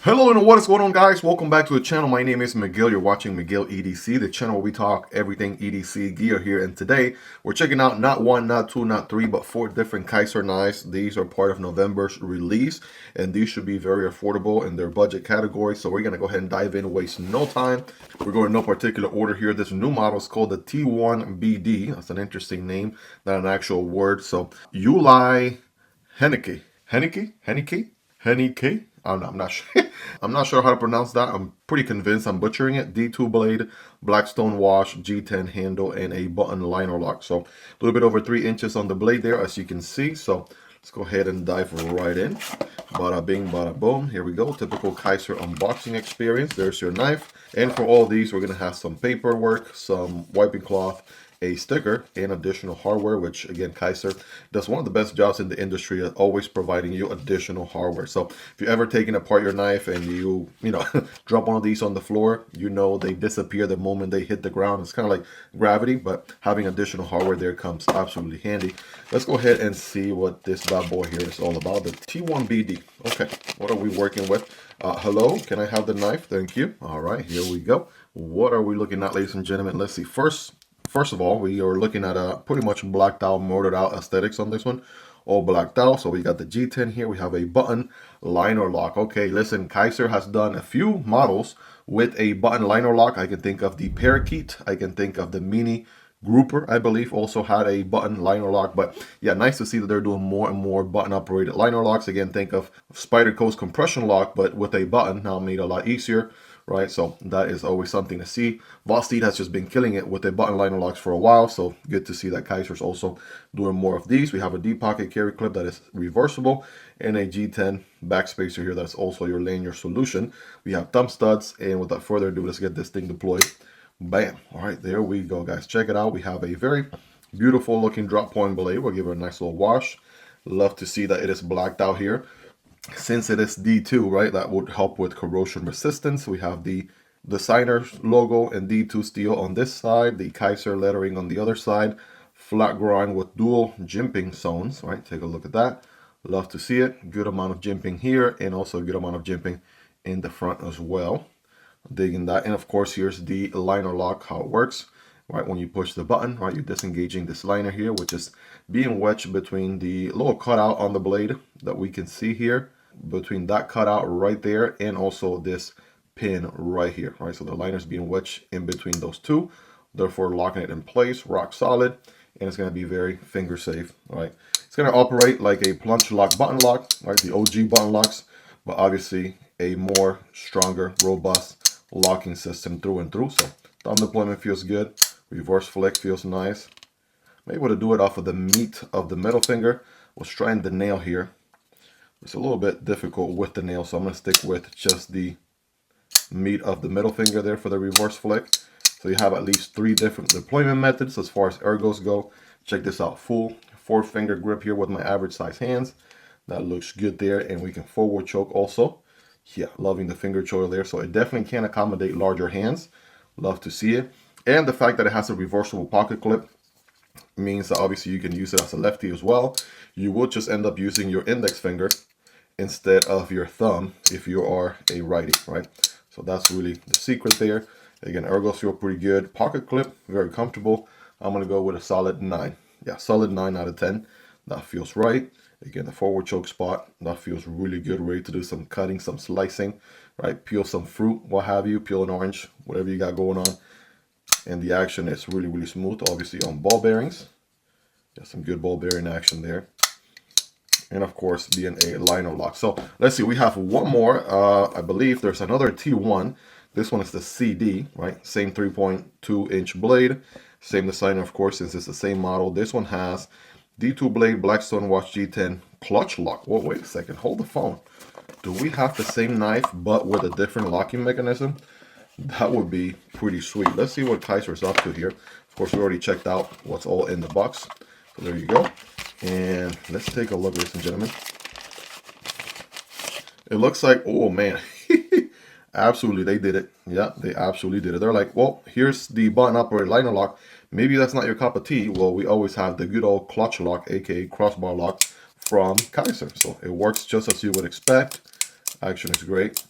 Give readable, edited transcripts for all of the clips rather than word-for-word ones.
Hello and what is going on, guys? Welcome back to the channel. My name is Miguel. You're watching Miguel EDC, the channel where we talk everything EDC gear here. And today we're checking out not one, not two, not three, but 4 different Kizer knives. These are part of November's release, and these should be very affordable in their budget category. So we're gonna go ahead and dive in, waste no time. We're going in no particular order here. This new model is called the T1 BD. That's an interesting name, not an actual word. So Uli Henneke. I don't know, I'm not sure. I'm not sure how to pronounce that. I'm pretty convinced I'm butchering it. D2 blade, black Stonewash, G10 handle, and a button liner lock. So a little bit over 3 inches on the blade there, as you can see. So let's go ahead and dive right in. Bada bing, bada boom. Here we go. Typical Kizer unboxing experience. There's your knife. And for all these, we're going to have some paperwork, some wiping cloth, a sticker, and additional hardware, which again, Kizer does one of the best jobs in the industry at always providing you additional hardware. So if you're ever taking apart your knife and you drop one of these on the floor, they disappear the moment they hit the ground. It's kind of like gravity, but having additional hardware there comes absolutely handy. Let's go ahead and see what this bad boy here is all about. The T1 BD. Okay, what are we working with? Hello, can I have the knife? Thank you. All right, here we go. What are we looking at, ladies and gentlemen? Let's see. First of all, we are looking at a pretty much blacked out, motored out aesthetics on this one. All blacked out. So we got the G10 here. We have a button liner lock. Okay, listen, Kizer has done a few models with a button liner lock. I can think of the Parakeet. I can think of the Mini Grouper, I believe, also had a button liner lock. But yeah, nice to see that they're doing more and more button operated liner locks. Again, think of Spider Coast compression lock, but with a button, now made a lot easier. Right, so that is always something to see. Vosteed has just been killing it with the button liner locks for a while, so good to see that Kizer's also doing more of these. We have a deep pocket carry clip that is reversible and a G10 backspacer here that's also your lanyard solution. We have thumb studs, and without further ado, let's get this thing deployed. Bam! All right, there we go, guys. Check it out. We have a very beautiful looking drop point blade. We'll give it a nice little wash. Love to see that it is blacked out here. Since it is D2, right, that would help with corrosion resistance. We have the designer logo and D2 steel on this side, the Kizer lettering on the other side, flat grind with dual jimping zones, right? Take a look at that. Love to see it. Good amount of jimping here, and also a good amount of jimping in the front as well. Digging that. And of course, here's the liner lock, how it works. Right, when you push the button, right, you're disengaging this liner here, which is being wedged between the little cutout on the blade that we can see here, between that cutout right there, and also this pin right here, right? So the liner is being wedged in between those two, therefore locking it in place, rock solid, and it's going to be very finger safe, right? It's going to operate like a plunge lock button lock, right? The OG button locks, but obviously a more stronger, robust locking system through and through. So thumb deployment feels good. Reverse flick feels nice. I'm able to do it off of the meat of the middle finger. Was trying the nail here. It's a little bit difficult with the nail, so I'm going to stick with just the meat of the middle finger there for the reverse flick. So you have at least 3 different deployment methods as far as ergos go. Check this out. Full 4-finger grip here with my average size hands. That looks good there, and we can forward choke also. Yeah, loving the finger choke there. So it definitely can accommodate larger hands. Love to see it. And the fact that it has a reversible pocket clip means that obviously you can use it as a lefty as well. You would just end up using your index finger instead of your thumb if you are a righty, right? So that's really the secret there. Again, ergos feel pretty good. Pocket clip, very comfortable. I'm going to go with a solid 9. Yeah, solid 9 out of 10. That feels right. Again, the forward choke spot, that feels really good. Ready to do some cutting, some slicing, right? Peel some fruit, what have you. Peel an orange, whatever you got going on. And the action is really, really smooth, obviously on ball bearings. Got some good ball bearing action there. And of course, being a liner lock. So let's see, we have one more. I believe there's another T1. This one is the CD, right? Same 3.2-inch blade. Same designer, of course, since it's the same model. This one has D2 blade, black Stonewash G10 clutch lock. Whoa, wait a second, hold the phone. Do we have the same knife, but with a different locking mechanism? That would be pretty sweet. Let's see what Kizer's up to here. Of course, we already checked out what's all in the box. So there you go. And let's take a look, ladies and gentlemen. It looks like, oh man, absolutely, they did it. Yeah, they absolutely did it. They're like, well, here's the button operated liner lock. Maybe that's not your cup of tea. Well, we always have the good old clutch lock, aka crossbar lock from Kizer. So it works just as you would expect. Action is great.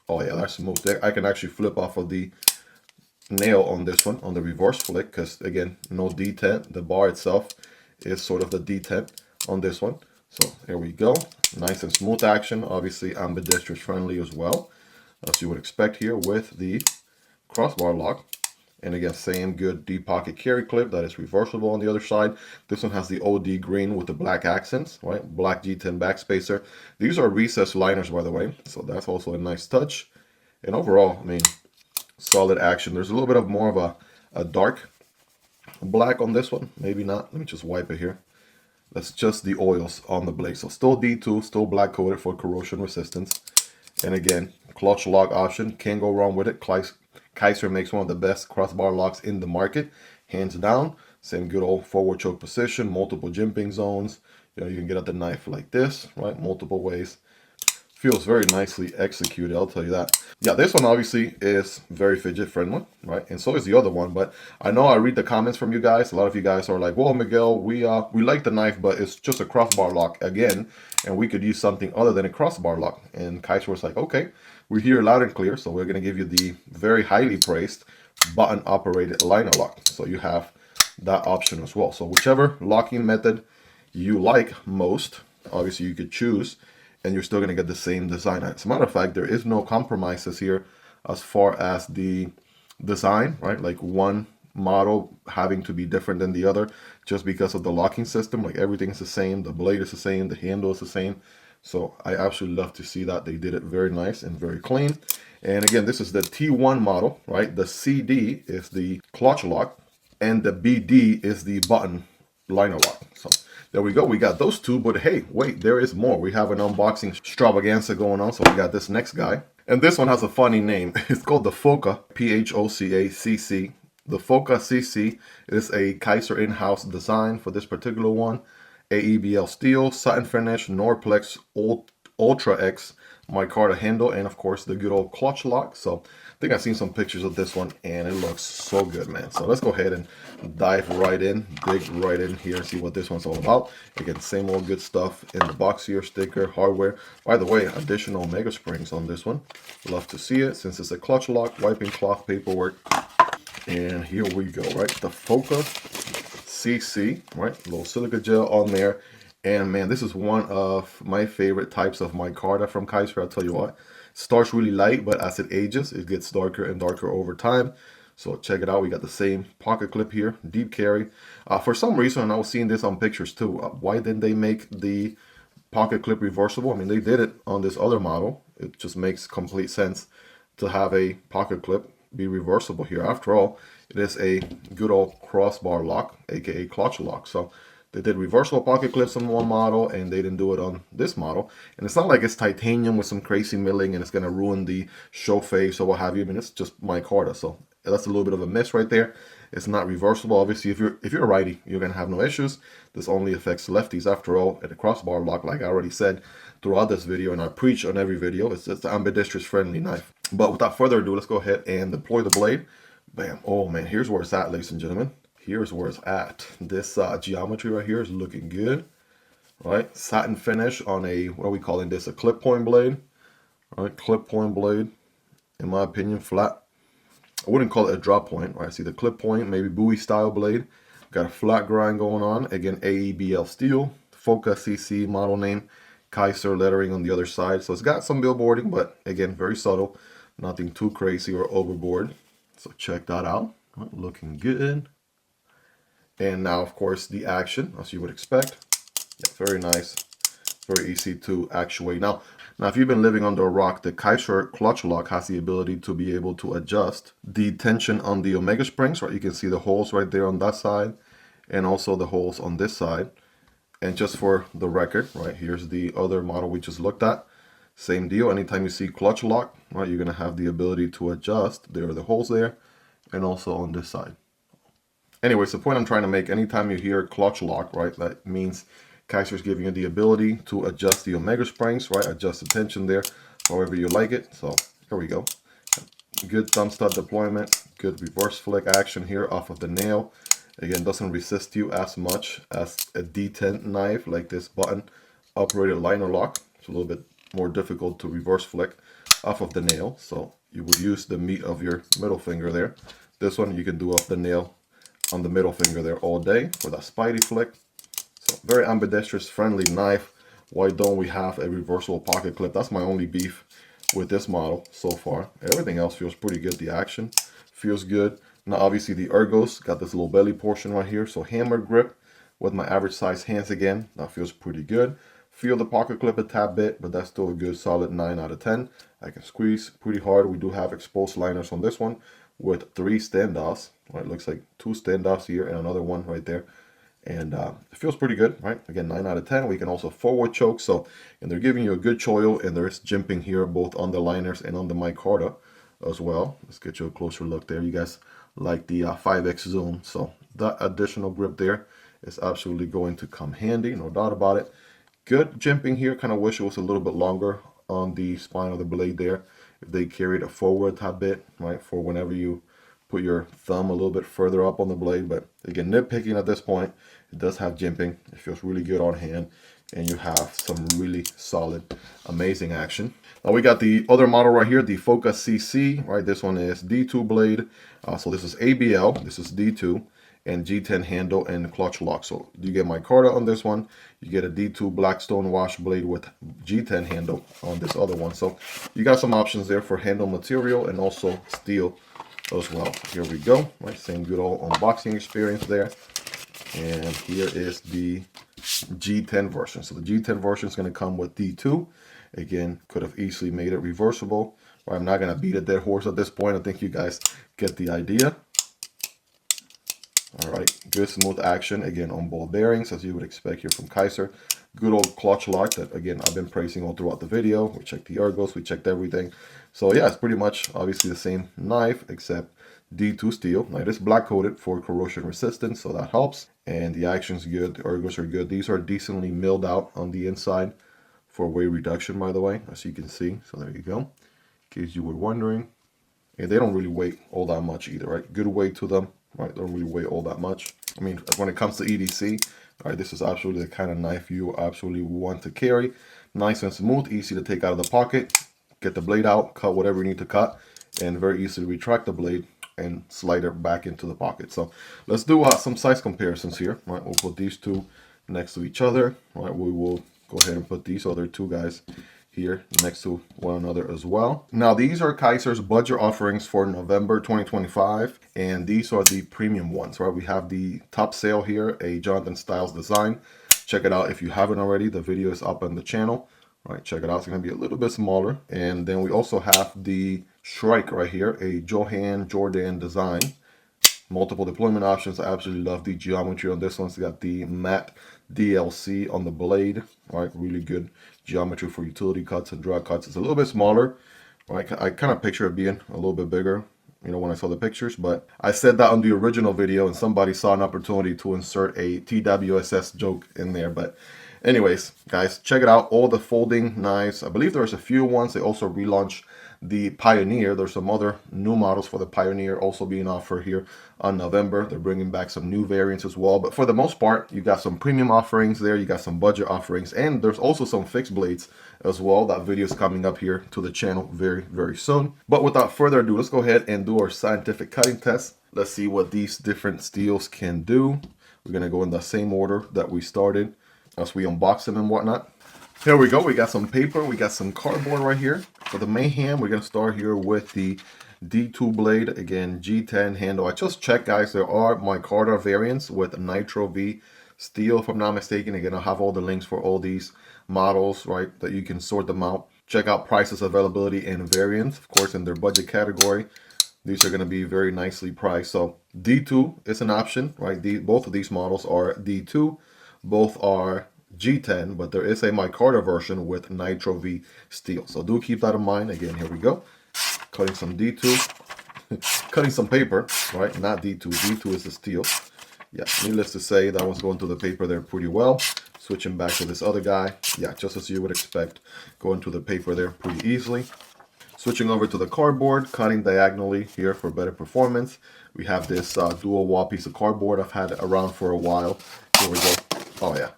Oh yeah, that's smooth. I can actually flip off of the nail on this one, on the reverse flick, because again, no detent. The bar itself is sort of the detent on this one. So here we go. Nice and smooth action. Obviously ambidextrous friendly as well, as you would expect here with the crossbar lock. And again, same good deep pocket carry clip that is reversible on the other side. This one has the OD green with the black accents, right? Black G10 backspacer. These are recessed liners, by the way, so that's also a nice touch. And overall, I mean, solid action. There's a little bit of more of a dark black on this one. Maybe not. Let me just wipe it here. That's just the oils on the blade. So still D2, still black coated for corrosion resistance. And again, clutch lock option. Can't go wrong with it. Kizer makes one of the best crossbar locks in the market, hands down. Same good old forward choke position, multiple jimping zones. You know, you can get at the knife like this, right? Multiple ways. Feels very nicely executed, I'll tell you that. Yeah, this one obviously is very fidget friendly, right? And so is the other one, but I know I read the comments from you guys. A lot of you guys are like, well, Miguel, we like the knife, but it's just a crossbar lock again, and we could use something other than a crossbar lock. And Kizer was like, okay, we're here loud and clear, so we're gonna give you the very highly praised button operated liner lock. So you have that option as well. So whichever locking method you like most, obviously you could choose, and you're still going to get the same design. As a matter of fact, there is no compromises here as far as the design, right? Like one model having to be different than the other just because of the locking system. Like everything is the same, the blade is the same, the handle is the same. So I absolutely love to see that. They did it very nice and very clean. And again, this is the T1 model, right? The CD is the clutch lock and the BD is the button liner lock. So there we go. We got those two, but hey, wait, there is more. We have an unboxing extravaganza going on. So we got this next guy. And this one has a funny name. It's called the Phoca, Phoca CC. The Phoca CC is a Kizer in-house design for this particular one. AEBL steel, satin finish, Norplex Ultra X micarta handle, and of course the good old clutch lock. So I think I've seen some pictures of this one and it looks so good, man. So let's go ahead and dive right in, dig right in here and see what this one's all about. Again, same old good stuff in the box here, sticker, hardware. By the way, additional mega springs on this one. Love to see it since it's a clutch lock, wiping cloth paperwork. And here we go, right? The Phoca CC, right? A little silica gel on there. And man, this is one of my favorite types of micarta from Kizer. I'll tell you what, it starts really light, but as it ages, it gets darker and darker over time. So check it out. We got the same pocket clip here, deep carry. For some reason, I was seeing this on pictures too. Why didn't they make the pocket clip reversible? I mean, they did it on this other model. It just makes complete sense to have a pocket clip be reversible here. After all, it is a good old crossbar lock, aka clutch lock. So they did reversible pocket clips on one model and they didn't do it on this model. And it's not like it's titanium with some crazy milling and it's going to ruin the show face or what have you. I mean, it's just micarta. So that's a little bit of a miss right there. It's not reversible. Obviously, if you're a righty, you're going to have no issues. This only affects lefties. After all, at a crossbar lock, like I already said throughout this video and I preach on every video, it's an ambidextrous friendly knife. But without further ado, let's go ahead and deploy the blade. Bam. Oh man, here's where it's at, ladies and gentlemen. Here's where it's at. This geometry right here is looking good, right? Satin finish on a, what are we calling this? A clip point blade, right? Clip point blade, in my opinion, flat. I wouldn't call it a drop point, right? See the clip point, maybe buoy style blade. Got a flat grind going on. Again, AEBL steel, Phoca CC model name, Kizer lettering on the other side. So it's got some billboarding, but again, very subtle. Nothing too crazy or overboard. So check that out. Right, looking good. And now, of course, the action, as you would expect. Yeah, very nice. Very easy to actuate. Now, if you've been living under a rock, the Kizer clutch lock has the ability to be able to adjust the tension on the omega springs, right? You can see the holes right there on that side and also the holes on this side. And just for the record, right, here's the other model we just looked at. Same deal. Anytime you see clutch lock, right, you're going to have the ability to adjust. There are the holes there and also on this side. Anyways, the point I'm trying to make, anytime you hear clutch lock, right, that means Kizer's giving you the ability to adjust the omega springs, right, adjust the tension there, however you like it. So here we go. Good thumb stud deployment, good reverse flick action here off of the nail. Again, doesn't resist you as much as a D10 knife like this button operated liner lock. It's a little bit more difficult to reverse flick. off of the nail. So you would use the meat of your middle finger there. This one you can do off the nail on the middle finger there all day for that spidey flick. So very ambidextrous, friendly knife. Why don't we have a reversible pocket clip? That's my only beef with this model so far. Everything else feels pretty good. The action feels good. Now obviously the ergos got this little belly portion right here. So hammer grip with my average size hands again. That feels pretty good. Feel the pocket clip a tad bit, but that's still a good solid 9 out of 10. I can squeeze pretty hard. We do have exposed liners on this one with 3 standoffs. Right, looks like 2 standoffs here and another one right there. And it feels pretty good, right? Again, 9 out of 10. We can also forward choke. So, and they're giving you a good choil, and there's jimping here both on the liners and on the micarta as well. Let's get you a closer look there. You guys like the 5x zoom. So that additional grip there is absolutely going to come handy, no doubt about it. Good jimping here. Kind of wish it was a little bit longer on the spine of the blade there. If they carried it forward a bit, right, for whenever you put your thumb a little bit further up on the blade. But again, nitpicking at this point, it does have jimping. It feels really good on hand, and you have some really solid, amazing action. Now we got the other model right here, the Phoca CC, right? This one is D2 blade. So this is ABL, this is D2, and G10 handle and clutch lock. So you get micarta on this one. You get a D2 black Stonewash blade with G10 handle on this other one. So you got some options there for handle material and also steel as well. Here we go, right? Same good old unboxing experience there. And here is the G10 version. So the G10 version is going to come with D2. Again, could have easily made it reversible. Right, I'm not going to beat a dead horse at this point. I think you guys get the idea. All right, good smooth action again on ball bearings, as you would expect here from Kizer. Good old clutch lock that again I've been praising all throughout the video. We checked the ergos, we checked everything. So yeah, it's pretty much obviously the same knife except D2 steel. Now it is black coated for corrosion resistance, so that helps. And the action's good, the ergos are good. These are decently milled out on the inside for weight reduction, by the way, as you can see. So there you go, in case you were wondering. And they don't really weigh all that much either, right? Good weight to them. Right, don't really weigh all that much. I mean, when it comes to EDC, right, this is absolutely the kind of knife you absolutely want to carry. Nice and smooth, easy to take out of the pocket, get the blade out, cut whatever you need to cut, and very easy to retract the blade and slide it back into the pocket. So let's do some size comparisons here. Right, we'll put these two next to each other. Right, we will go ahead and put these other two guys here next to one another as well. Now these are Kizer's budget offerings for November 2025, and these are the premium ones, right? We have the Topsail here, a Jonathan Styles design. Check it out if you haven't already. The video is up on the channel, right? Check it out. It's going to be a little bit smaller. And then we also have the Shrike right here, a Jordan design. Multiple deployment options. I absolutely love the geometry on this one. It's got the matte DLC on the blade, right? Really good geometry for utility cuts and drag cuts. It's a little bit smaller, right? I kind of picture it being a little bit bigger, you know, when I saw the pictures, but I said that on the original video and somebody saw an opportunity to insert a TWSS joke in there. But anyways, guys, check it out. All the folding knives. I believe there's a few ones. They also relaunched the Pioneer. There's some other new models for the Pioneer also being offered here on November. They're bringing back some new variants as well. But for the most part, you got some premium offerings there. You got some budget offerings. And there's also some fixed blades as well. That video is coming up here to the channel very, very soon. But without further ado, let's go ahead and do our scientific cutting test. Let's see what these different steels can do. We're going to go in the same order that we started as we unbox them and whatnot. Here we go. We got some paper. We got some cardboard right here. For the mayhem, we're going to start here with the D2 blade. Again, G10 handle. I just checked, guys. There are micarta variants with Nitro V steel, if I'm not mistaken. Again, I'll have all the links for all these models, right, that you can sort them out. Check out prices, availability, and variants. Of course, in their budget category, these are going to be very nicely priced. So D2 is an option, right? Both of these models are D2. Both are G10, but there is a micarta version with Nitro V steel. So do keep that in mind. Again, here we go. Cutting some D2. Cutting some paper, right? Not D2. D2 is the steel. Yeah, needless to say, that one's going through the paper there pretty well. Switching back to this other guy. Yeah, just as you would expect. Going through the paper there pretty easily. Switching over to the cardboard, cutting diagonally here for better performance. We have this dual wall piece of cardboard I've had around for a while. Here we go. Oh yeah.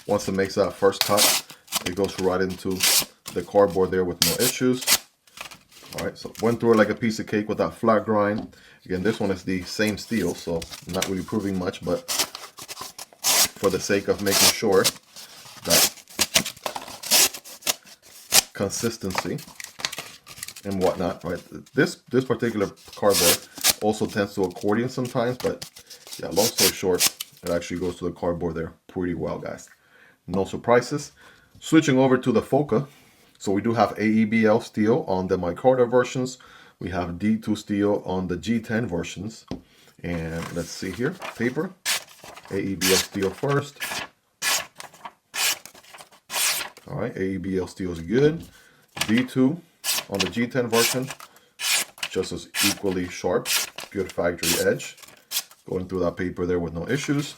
Once it makes that first cut, it goes right into the cardboard there with no issues. All right, so went through it like a piece of cake with that flat grind. Again, this one is the same steel, so not really proving much, but for the sake of making sure that consistency and whatnot, right? This particular cardboard also tends to accordion sometimes, but yeah, long story short, it actually goes to the cardboard there pretty well, guys. No surprises. Switching over to the Phoca. So we do have AEBL steel on the micarta versions. We have D2 steel on the G10 versions. And let's see here, paper. AEBL steel first. All right, AEBL steel is good. D2 on the G10 version, just as equally sharp. Good factory edge. Going through that paper there with no issues.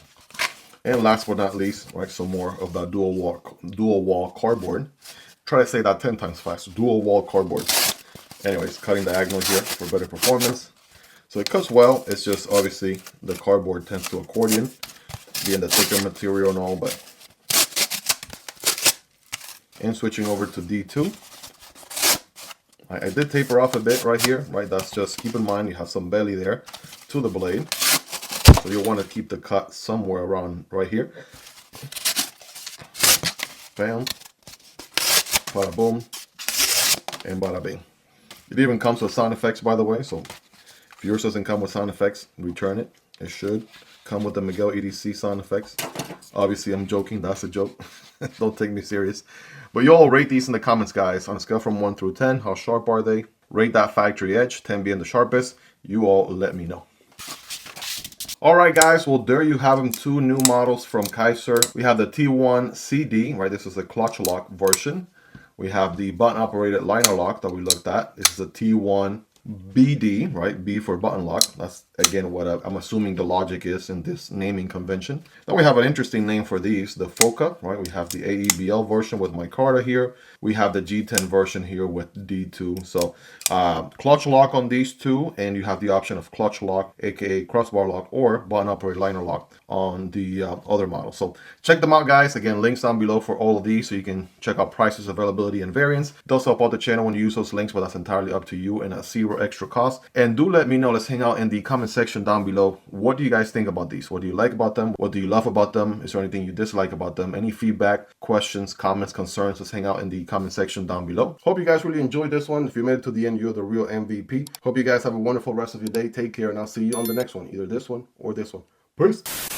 And last but not least, right, some more of that dual wall cardboard. Try to say that 10 times fast. Dual wall cardboard. Anyways, cutting diagonal here for better performance. So it cuts well. It's just obviously the cardboard tends to accordion, being the thicker material and all. But and switching over to D2. I did taper off a bit right here. Right, that's just keep in mind you have some belly there to the blade. So you'll want to keep the cut somewhere around right here. Bam. Bada boom. And bada bing. It even comes with sound effects, by the way. So if yours doesn't come with sound effects, return it. It should come with the Miguel EDC sound effects. Obviously, I'm joking. That's a joke. Don't take me serious. But you all rate these in the comments, guys. On a scale from 1 through 10, how sharp are they? Rate that factory edge, 10 being the sharpest. You all let me know. Alright guys, well there you have them, two new models from Kizer. We have the T1 CD, right? This is the clutch lock version. We have the button operated liner lock that we looked at. This is a T1 BD, right? B for button lock. That's again what I'm assuming the logic is in this naming convention. Then we have an interesting name for these, the Phoca, right? We have the AEBL version with micarta here. We have the G10 version here with D2. So clutch lock on these two, and you have the option of clutch lock, aka crossbar lock, or button operated liner lock on the other model. So check them out, guys. Again, links down below for all of these, so you can check out prices, availability, and variants. It does help out the channel when you use those links, but that's entirely up to you and at zero extra cost. And do let me know, let's hang out in the comment section down below. What do you guys think about these? What do you like about them? What do you love about them? Is there anything you dislike about them? Any feedback, questions, comments, concerns? Let's hang out in the comment section down below. Hope you guys really enjoyed this one. If you made it to the end, you're the real MVP. Hope you guys have a wonderful rest of your day. Take care, and I'll see you on the next one, either this one or this one. Peace.